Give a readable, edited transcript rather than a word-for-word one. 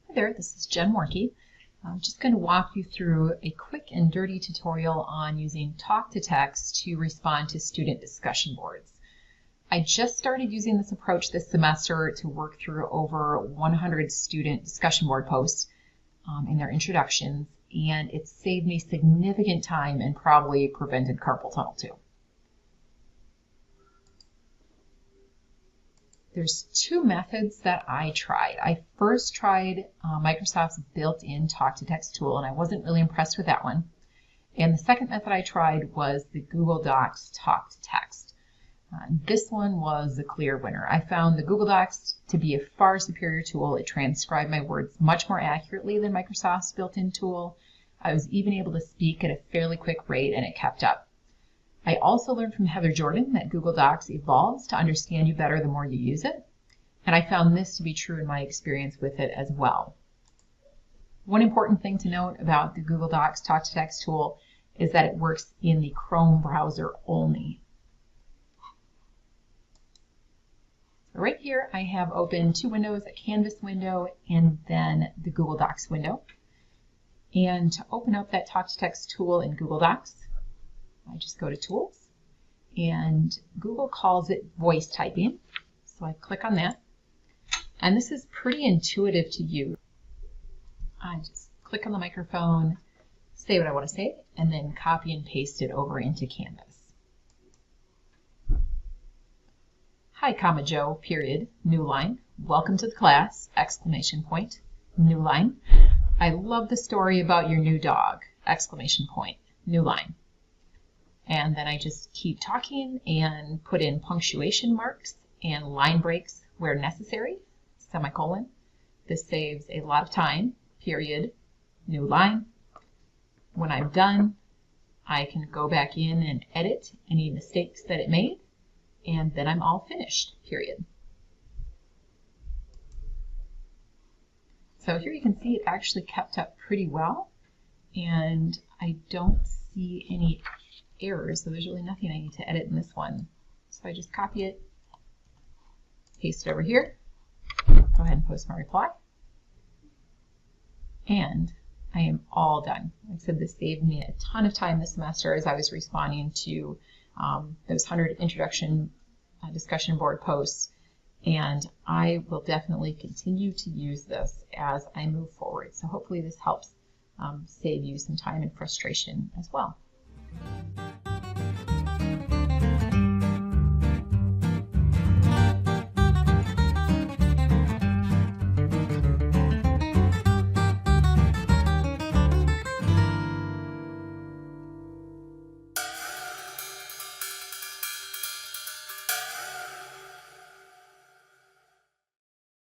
Hi there, this is Jen Warnke. I'm just going to walk you through a quick and dirty tutorial on using talk-to-text to respond to student discussion boards. I just started using this approach this semester to work through over 100 student discussion board posts in their introductions, and it's saved me significant time and probably prevented carpal tunnel too. There's two methods that I tried. I first tried Microsoft's built-in talk-to-text tool, and I wasn't really impressed with that one. And the second method I tried was the Google Docs talk-to-text. This one was the clear winner. I found the Google Docs to be a far superior tool. It transcribed my words much more accurately than Microsoft's built-in tool. I was even able to speak at a fairly quick rate, and it kept up. I also learned from Heather Jordan that Google Docs evolves to understand you better the more you use it, and I found this to be true in my experience with it as well. One important thing to note about the Google Docs talk-to-text tool is that it works in the Chrome browser only. So right here I have open two windows, a Canvas window and then the Google Docs window. And to open up that talk-to-text tool in Google Docs, I just go to Tools, and Google calls it voice typing. So I click on that, and this is pretty intuitive to use. I just click on the microphone, say what I want to say, and then copy and paste it over into Canvas. Hi, comma Joe, period, new line. Welcome to the class, exclamation point, new line. I love the story about your new dog, exclamation point, new line. And then I just keep talking and put in punctuation marks and line breaks where necessary, semicolon. This saves a lot of time, period, new line. When I'm done, I can go back in and edit any mistakes that it made, and then I'm all finished, period. So here you can see it actually kept up pretty well, and I don't see any errors, so there's really nothing I need to edit in this one. So I just copy it, paste it over here, go ahead and post my reply, and I am all done. Like I said, this saved me a ton of time this semester as I was responding to those 100 introduction discussion board posts, and I will definitely continue to use this as I move forward. So hopefully this helps save you some time and frustration as well.